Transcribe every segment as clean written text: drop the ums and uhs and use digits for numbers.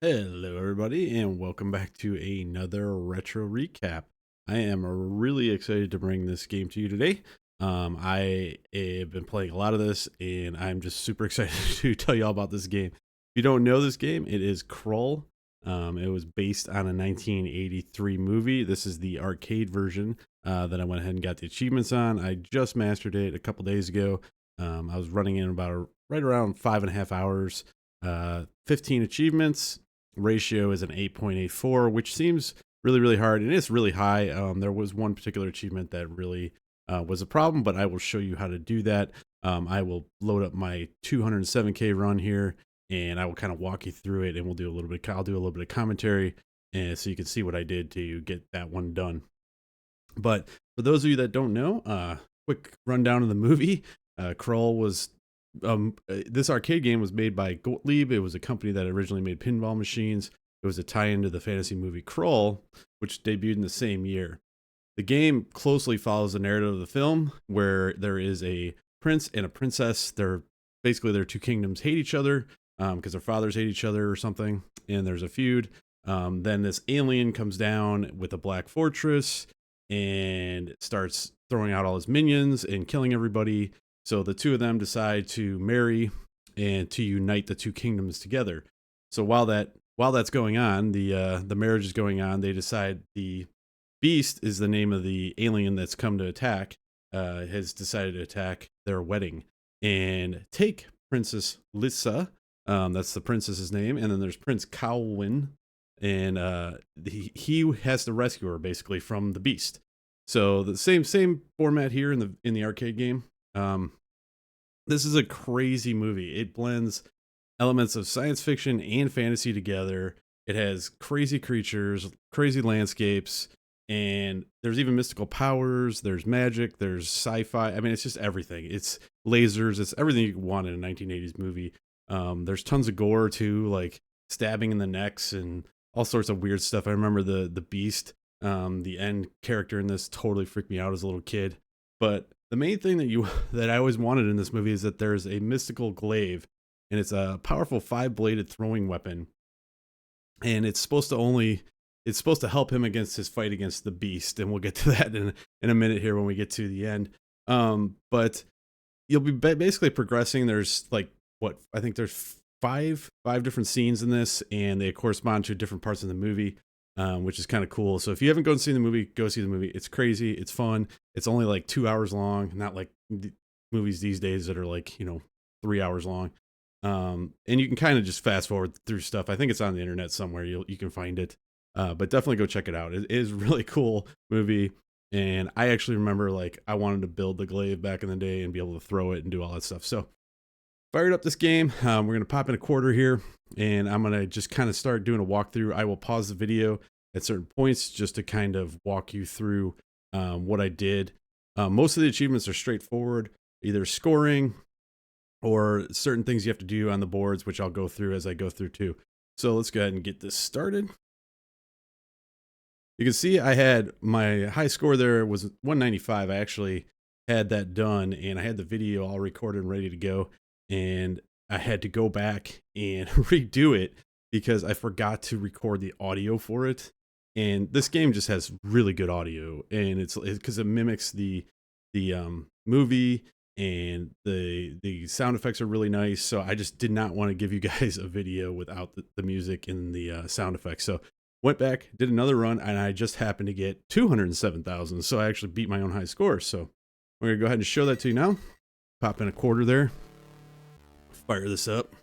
Hello, everybody, and welcome back to another retro recap. I am really excited to bring this game to you today. I have been playing a lot of this, and I'm just super excited to tell you all about this game. If you don't know this game, it is Krull. It was based on a 1983 movie. This is the arcade version that I went ahead and got the achievements on. I just mastered it a couple days ago. I was running in about right around 5.5 hours. 15 achievements. Ratio is an 8.84, which seems really hard, and it's really high. There was one particular achievement that really was a problem, but I will show you how to do that. I will load up my 207k run here, and I will kind of walk you through it, and we'll do a little bit. I'll do a little bit of commentary, and so you can see what I did to get that one done. But for those of you that don't know, quick rundown of the movie. Krull was this arcade game was made by Glaive. It was a company that originally made pinball machines. It was a tie-in to the fantasy movie Krull, which debuted in the same year. The game closely follows the narrative of the film, where there is a prince and a princess. They're basically their two kingdoms hate each other because their fathers hate each other or something, and there's a feud. Then this alien comes down with a black fortress and starts throwing out all his minions and killing everybody. So the two of them decide to marry and to unite the two kingdoms together. So while that's going on, the marriage is going on, they decide the Beast is the name of the alien that's come to attack, has decided to attack their wedding and take Princess Lyssa. That's the princess's name, and then there's Prince Kowlin, and he has to rescue her basically from the Beast. So the same format here in the arcade game. This is a crazy movie. It blends elements of science fiction and fantasy together. It has crazy creatures, crazy landscapes, and there's even mystical powers. There's magic. There's sci-fi. I mean, it's just everything. It's lasers. It's everything you want in a 1980s movie. There's tons of gore too, like stabbing in the necks and all sorts of weird stuff. I remember the Beast, the end character in this totally freaked me out as a little kid. But the main thing that I always wanted in this movie is that there's a mystical glaive, and it's a powerful 5-bladed throwing weapon, and it's supposed to help him against his fight against the Beast, and we'll get to that in a minute here when we get to the end. But you'll be basically progressing. There's like what I think there's five different scenes in this, and they correspond to different parts of the movie. Which is kind of cool. So if you haven't gone to see the movie, go see the movie. It's crazy. It's fun. It's only like 2 hours long, not like movies these days that are like, 3 hours long. And you can kind of just fast forward through stuff. I think it's on the internet somewhere. You can find it. But definitely go check it out. It is a really cool movie. And I actually remember like I wanted to build the Glaive back in the day and be able to throw it and do all that stuff. So fired up this game. We're going to pop in a quarter here, and I'm going to just kind of start doing a walkthrough. I will pause the video at certain points just to kind of walk you through what I did. Most of the achievements are straightforward, either scoring or certain things you have to do on the boards, which I'll go through as I go through too. So let's go ahead and get this started. You can see I had my high score there was 195. I actually had that done, and I had the video all recorded and ready to go. And I had to go back and redo it because I forgot to record the audio for it. And this game just has really good audio, and it's because it mimics the movie, and the sound effects are really nice. So I just did not want to give you guys a video without the music and the sound effects. So went back, did another run, and I just happened to get 207,000. So I actually beat my own high score. So we're gonna go ahead and show that to you now. Pop in a quarter there. Fire this up.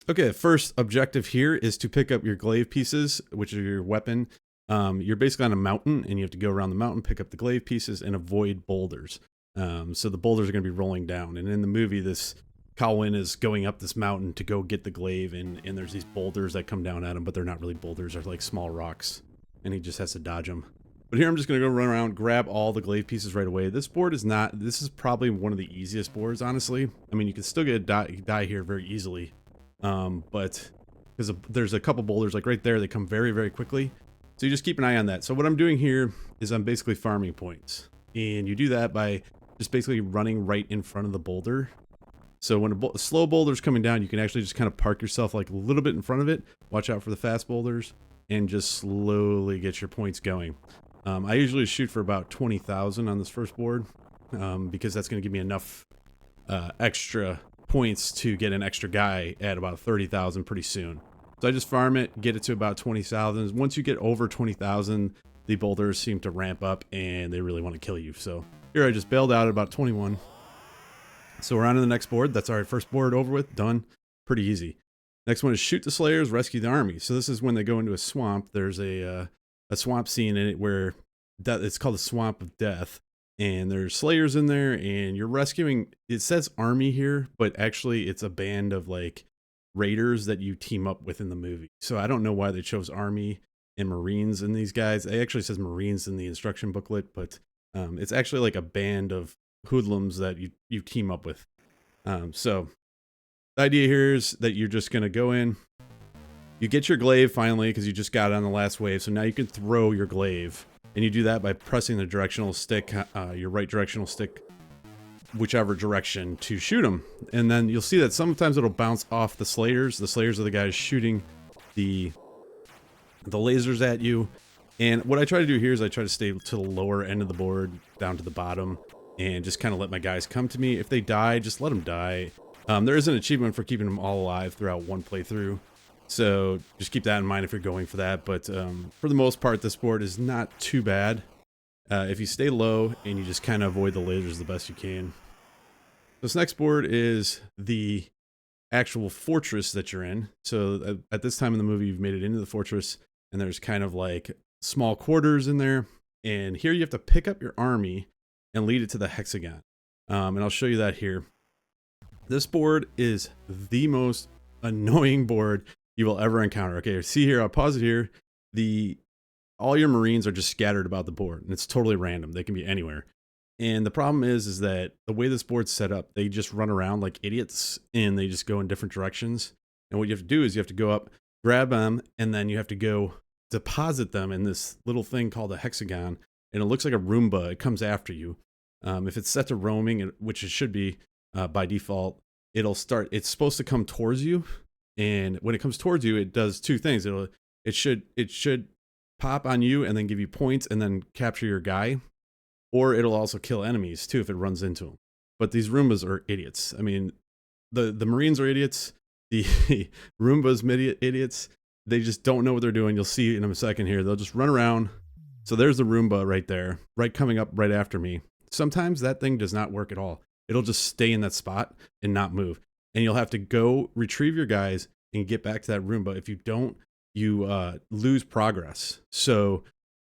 Okay, first objective here is to pick up your glaive pieces, which are your weapon. You're basically on a mountain, and you have to go around the mountain, pick up the glaive pieces, and avoid boulders. So the boulders are going to be rolling down. And in the movie, this Colin is going up this mountain to go get the glaive, and there's these boulders that come down at him, but they're not really boulders. They're like small rocks, and he just has to dodge them. But here I'm just going to go run around, grab all the glaive pieces right away. This is probably one of the easiest boards, honestly. I mean, you can still get die here very easily. But because there's a couple boulders like right there, they come very quickly. So you just keep an eye on that. So what I'm doing here is I'm basically farming points. And you do that by just basically running right in front of the boulder. So when a slow boulder's coming down, you can actually just kind of park yourself like a little bit in front of it. Watch out for the fast boulders and just slowly get your points going. I usually shoot for about 20,000 on this first board because that's going to give me enough extra points to get an extra guy at about 30,000 pretty soon. So I just farm it, get it to about 20,000. Once you get over 20,000, the boulders seem to ramp up and they really want to kill you. So here I just bailed out at about 21. So we're on to the next board. That's our first board over with, done. Pretty easy. Next one is shoot the slayers, rescue the army. So this is when they go into a swamp. There's a swamp scene in it where it's called the Swamp of Death. And there's slayers in there and you're rescuing, it says army here, but actually it's a band of like raiders that you team up with in the movie. So I don't know why they chose army and marines in these guys. It actually says marines in the instruction booklet, but it's actually like a band of hoodlums that you team up with. So the idea here is that you're just going to go in, you get your glaive finally because you just got it on the last wave. So now you can throw your glaive. And you do that by pressing the directional stick, your right directional stick, whichever direction to shoot them. And then you'll see that sometimes it'll bounce off the slayers. The slayers are the guys shooting the lasers at you. And what I try to do here is I try to stay to the lower end of the board, down to the bottom, and just kind of let my guys come to me. If they die, just let them die. There is an achievement for keeping them all alive throughout one playthrough. So just keep that in mind if you're going for that. But for the most part, this board is not too bad. If you stay low and you just kind of avoid the lasers the best you can. This next board is the actual fortress that you're in. So at this time in the movie, you've made it into the fortress and there's kind of like small quarters in there. And here you have to pick up your army and lead it to the hexagon. And I'll show you that here. This board is the most annoying board you will ever encounter. Okay, see here, I'll pause it here. All your marines are just scattered about the board and it's totally random. They can be anywhere. And the problem is that the way this board's set up, they just run around like idiots and they just go in different directions. And what you have to do is you have to go up, grab them, and then you have to go deposit them in this little thing called a hexagon. And it looks like a Roomba. It comes after you. If it's set to roaming, which it should be by default, it's supposed to come towards you. And when it comes towards you, it does two things. It should pop on you and then give you points and then capture your guy, or it'll also kill enemies too if it runs into them. But these Roombas are idiots. I mean, the Marines are idiots. The Roombas idiots. They just don't know what they're doing. You'll see in a second here. They'll just run around. So there's the Roomba right there, right coming up right after me. Sometimes that thing does not work at all. It'll just stay in that spot and not move. And you'll have to go retrieve your guys and get back to that Roomba. If you don't, you lose progress. So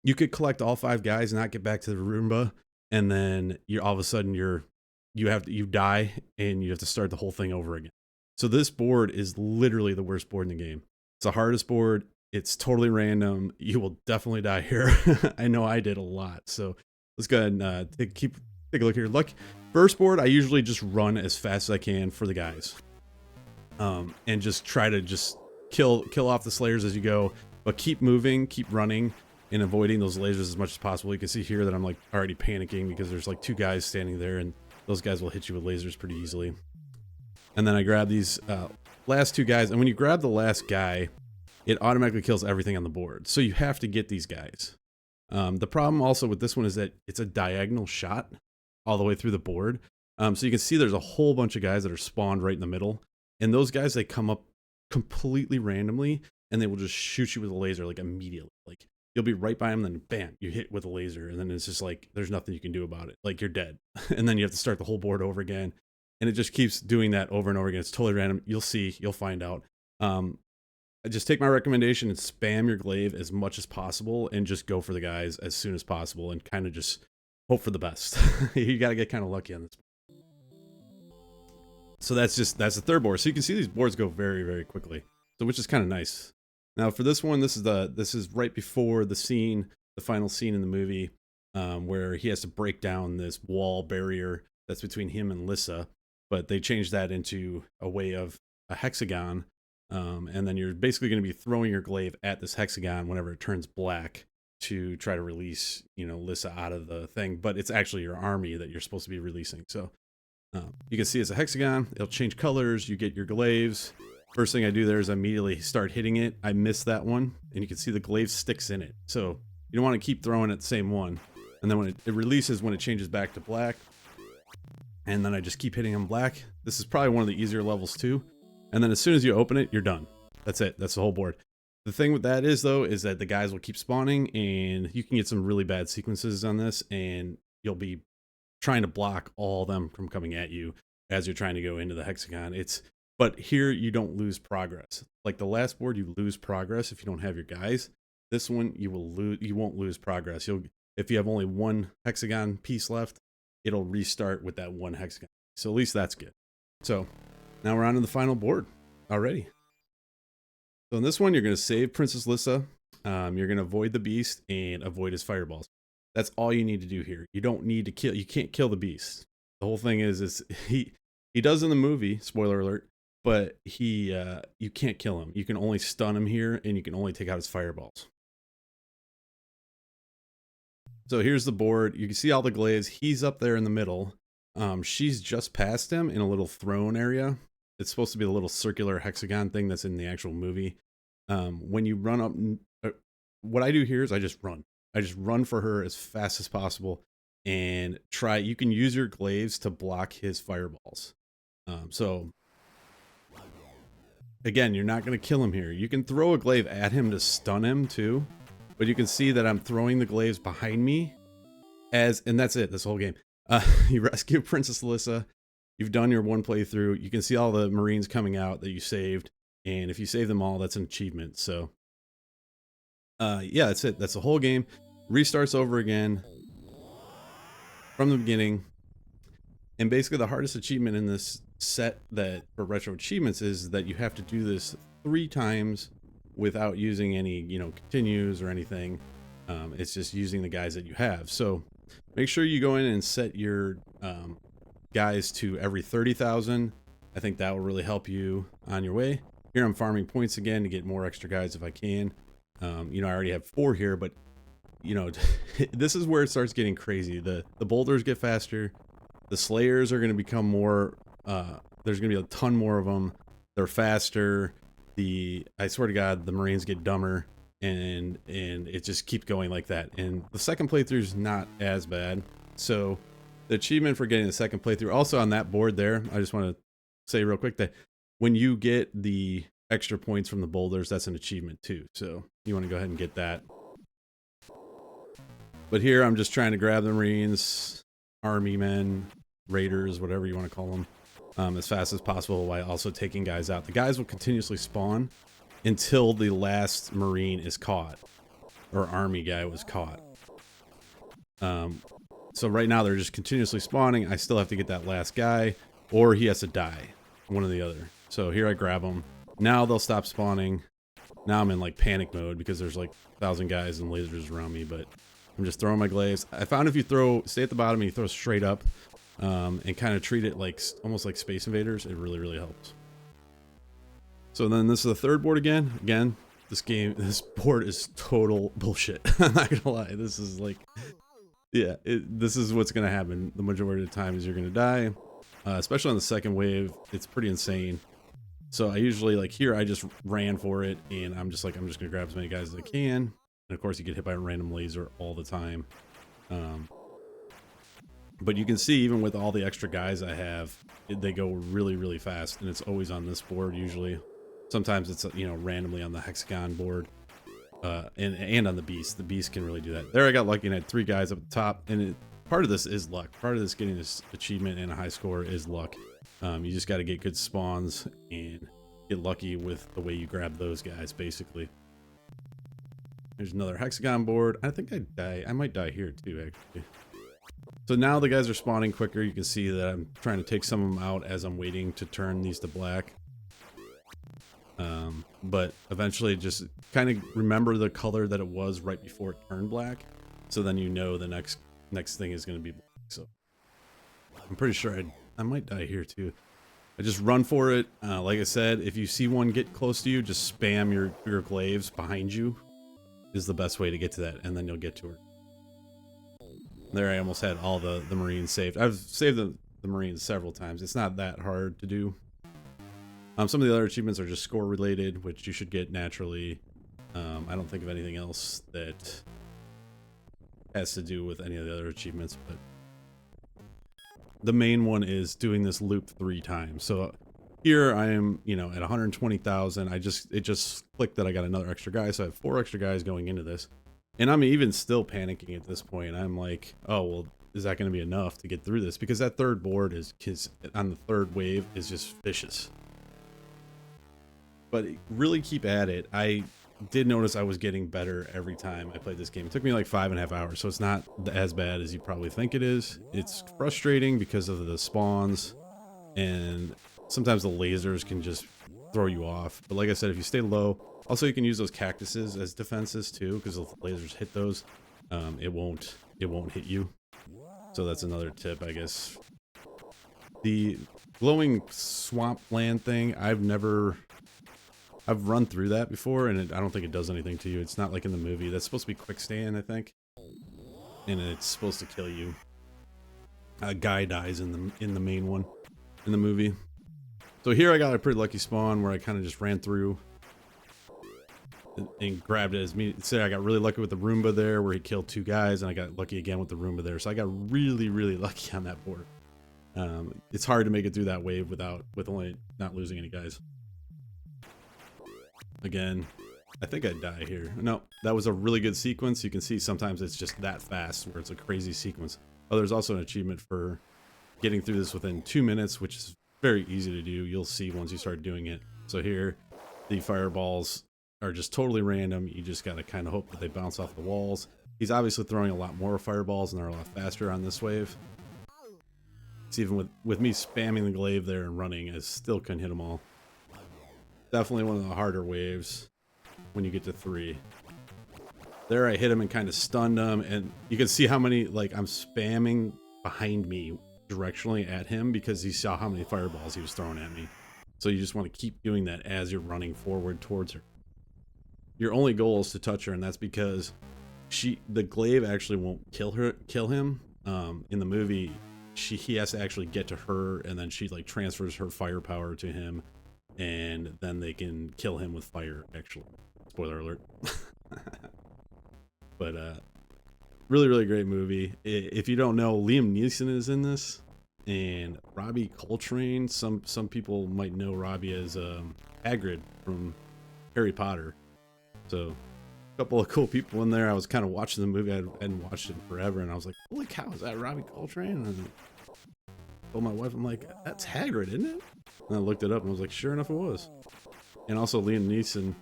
you could collect all 5 guys and not get back to the Roomba, and then you're all of a sudden you die and you have to start the whole thing over again. So this board is literally the worst board in the game. It's the hardest board. It's totally random. You will definitely die here. I know I did a lot. So let's go ahead and take a look here. First board, I usually just run as fast as I can for the guys. And just try to just kill off the slayers as you go, but keep moving, keep running, and avoiding those lasers as much as possible. You can see here that I'm like already panicking because there's like 2 guys standing there, and those guys will hit you with lasers pretty easily. And then I grab these last 2 guys, and when you grab the last guy, it automatically kills everything on the board. So you have to get these guys. The problem also with this one is that it's a diagonal shot all the way through the board. So you can see there's a whole bunch of guys that are spawned right in the middle. And those guys, they come up completely randomly and they will just shoot you with a laser like immediately. Like you'll be right by them, then bam, you hit with a laser. And then it's just like, there's nothing you can do about it. Like you're dead. And then you have to start the whole board over again. And it just keeps doing that over and over again. It's totally random. You'll see, you'll find out. Just take my recommendation and spam your glaive as much as possible and just go for the guys as soon as possible and kind of just hope for the best. You got to get kind of lucky on this. So that's the third board. So you can see these boards go very, very quickly. So which is kind of nice. Now for this one, this is right before the scene, the final scene in the movie, where he has to break down this wall barrier that's between him and Lyssa. But they changed that into a way of a hexagon. And then you're basically going to be throwing your glaive at this hexagon whenever it turns black to try to release, Lyssa out of the thing. But it's actually your army that you're supposed to be releasing. So You can see it's a hexagon. It'll change colors. You get your glaives. First thing I do there is I immediately start hitting it. I miss that one, and you can see the glaive sticks in it. So you don't want to keep throwing at the same one. And then when it releases, when it changes back to black, and then I just keep hitting them black. This is probably one of the easier levels too. And then as soon as you open it, you're done. That's it. That's the whole board. The thing with that is though, is that the guys will keep spawning, and you can get some really bad sequences on this, and you'll be trying to block all of them from coming at you as you're trying to go into the hexagon. But here you don't lose progress. Like the last board, you lose progress if you don't have your guys. This one you won't lose progress. If you have only one hexagon piece left, it'll restart with that one hexagon. So at least that's good. So now we're on to the final board already. So in this one, you're going to save Princess Lyssa. You're going to avoid the beast and avoid his fireballs. That's all you need to do here. You don't need to kill. You can't kill the beast. The whole thing is he does in the movie, spoiler alert, but you can't kill him. You can only stun him here, and you can only take out his fireballs. So here's the board. You can see all the glaives. He's up there in the middle. She's just past him in a little throne area. It's supposed to be a little circular hexagon thing that's in the actual movie. When you run up, what I do here is I just run. I just run for her as fast as possible and try. You can use your glaives to block his fireballs. So again, you're not going to kill him here. You can throw a glaive at him to stun him too, but you can see that I'm throwing the glaives behind me and that's it. This whole game. You rescue Princess Lyssa. You've done your one playthrough. You can see all the Marines coming out that you saved. And if you save them all, that's an achievement. So yeah, that's it. That's the whole game. Restarts over again from the beginning. And basically the hardest achievement in this set that for Retro Achievements is that you have to do this 3 times without using any, continues or anything. It's just using the guys that you have. So make sure you go in and set your guys to every 30,000. I think that will really help you on your way. Here I'm farming points again to get more extra guys if I can. I already have 4 here, but this is where it starts getting crazy. The boulders get faster. The slayers are going to become more, there's going to be a ton more of them. They're faster. I swear to God, the Marines get dumber, and it just keeps going like that. And the second playthrough is not as bad. So the achievement for getting the second playthrough, also on that board there, I just want to say real quick that when you get the extra points from the boulders, that's an achievement too. So you want to go ahead and get that. But here I'm just trying to grab the Marines, army men, raiders, whatever you want to call them, as fast as possible while also taking guys out. The guys will continuously spawn until the last Marine is caught, or army guy was caught. So right now they're just continuously spawning. I still have to get that last guy, or he has to die, one or the other. So here I grab them. Now they'll stop spawning. Now I'm in like panic mode because there's like 1,000 guys and lasers around me, but I'm just throwing my glaives. I found if you stay at the bottom and you throw straight up, and kind of treat it like almost like Space Invaders, it really, really helps. So then this is the third board again. Again, this board is total bullshit. I'm not gonna lie. This is like, yeah, this is what's gonna happen. The majority of the time is you're gonna die, especially on the second wave. It's pretty insane. So I usually, like here, I just ran for it, and I'm just gonna grab as many guys as I can. And of course, you get hit by a random laser all the time. But you can see, even with all the extra guys I have, they go really, really fast, and it's always on this board usually. Sometimes it's randomly on the hexagon board, and on the beast. The beast can really do that. There, I got lucky and I had 3 guys up at the top, and part of this is luck. Part of this getting this achievement and a high score is luck. You just got to get good spawns and get lucky with the way you grab those guys, basically. There's another hexagon board. I think I might die here too, actually. So now the guys are spawning quicker. You can see that I'm trying to take some of them out as I'm waiting to turn these to black. But eventually just kind of remember the color that it was right before it turned black. So then the next thing is going to be black. So I'm pretty sure I might die here too. I just run for it. Like I said, if you see one get close to you, just spam your glaives behind you is the best way to get to that, and then you'll get to her. There, I almost had all the Marines saved. I've saved the the Marines several times. It's not that hard to do. Some of the other achievements are just score related, which you should get naturally. I don't think of anything else that has to do with any of the other achievements, but the main one is doing this loop 3 times. So here I am, you know, at 120,000. It just clicked that I got another extra guy, so I have 4 extra guys going into this. And I'm even still panicking at this point. I'm like, oh, well, is that going to be enough to get through this? Because that third board is on the third wave is just vicious. But really keep at it. I did notice I was getting better every time I played this game. It took me like 5.5 hours, so it's not as bad as you probably think it is. It's frustrating because of the spawns, and sometimes the lasers can just throw you off. But like I said, if you stay low, also you can use those cactuses as defenses too, because if the lasers hit those, it won't hit you. So that's another tip, I guess. The glowing swampland thing, I've run through that before, and I don't think it does anything to you. It's not like in the movie. That's supposed to be quick stand, I think, and it's supposed to kill you. A guy dies in the main one in the movie. So here I got a pretty lucky spawn where I kind of just ran through and grabbed it as me. Say I got really lucky with the Roomba there, where he killed 2 guys, and I got lucky again with the Roomba there. So I got really, really lucky on that board. It's hard to make it through that wave with only not losing any guys. Again, I think I'd die here. No, that was a really good sequence. You can see sometimes it's just that fast where it's a crazy sequence. Oh, there's also an achievement for getting through this within 2 minutes, which is very easy to do. You'll see once you start doing it. So here, the fireballs are just totally random. You just got to kind of hope that they bounce off the walls. He's obviously throwing a lot more fireballs, and they're a lot faster on this wave. It's even with me spamming the glaive there and running, I still couldn't hit them all. Definitely one of the harder waves when you get to 3. There I hit him and kind of stunned him, and you can see how many, like, I'm spamming behind me directionally at him because he saw how many fireballs he was throwing at me. So you just want to keep doing that as you're running forward towards her. Your only goal is to touch her, and that's because the glaive actually won't kill him. In the movie, he has to actually get to her, and then she like transfers her firepower to him, and then they can kill him with fire, actually. Spoiler alert. But really, really great movie. If you don't know, Liam Neeson is in this, and Robbie Coltrane. Some people might know Robbie as Hagrid from Harry Potter. So a couple of cool people in there. I was kind of watching the movie. I hadn't watched it in forever, and I was like, holy cow, is that Robbie Coltrane? And I told my wife, I'm like, that's Hagrid, isn't it? And I looked it up, and I was like, sure enough, it was. And also Liam Neeson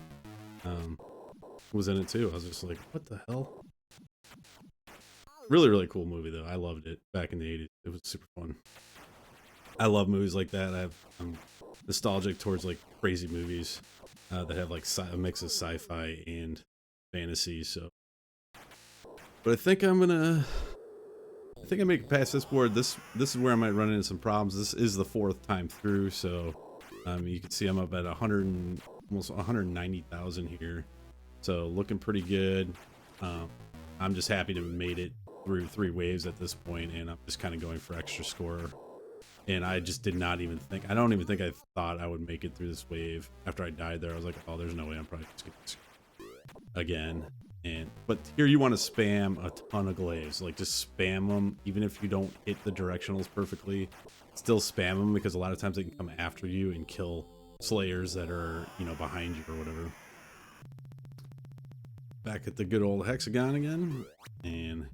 was in it too. I was just like, what the hell? Really, really cool movie, though. I loved it back in the 80s. It was super fun. I love movies like that. I'm nostalgic towards like crazy movies that have like a mix of sci-fi and fantasy. So, but I think I make it past this board. This is where I might run into some problems. This is the 4th time through, so you can see I'm up at almost 190,000 here. So looking pretty good. I'm just happy to have made it through 3 waves at this point, and I'm just kind of going for extra score. And I just did not even think, I don't even think I thought I would make it through this wave. After I died there, I was like, oh, there's no way I'm probably just gonna again. But here you want to spam a ton of glaives, like just spam them, even if you don't hit the directionals perfectly, still spam them, because a lot of times they can come after you and kill slayers that are, you know, behind you or whatever. Back at the good old hexagon again, and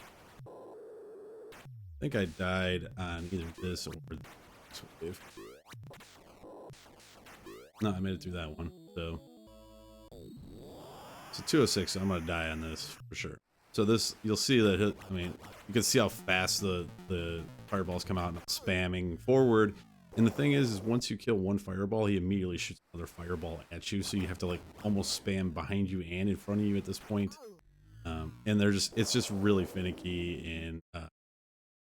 I think I died on either this or this wave. No, I made it through that one. So 206, I'm gonna die on this for sure. So this, you'll see that, I mean, you can see how fast the fireballs come out and spamming forward. And the thing is once you kill one fireball, he immediately shoots another fireball at you. So you have to like almost spam behind you and in front of you at this point. And it's just really finicky, and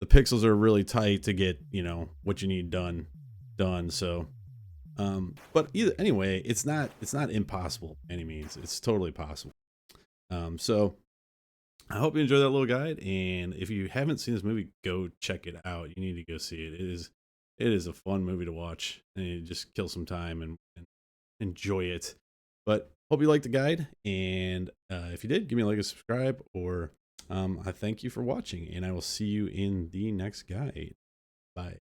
the pixels are really tight to get, you know, what you need done. So, but anyway, it's not impossible by any means. It's totally possible. So I hope you enjoyed that little guide. And if you haven't seen this movie, go check it out. You need to go see it. It is it is a fun movie to watch, and you just kill some time and enjoy it. But hope you liked the guide, and if you did, give me a like and subscribe, or I thank you for watching, and I will see you in the next guide. Bye.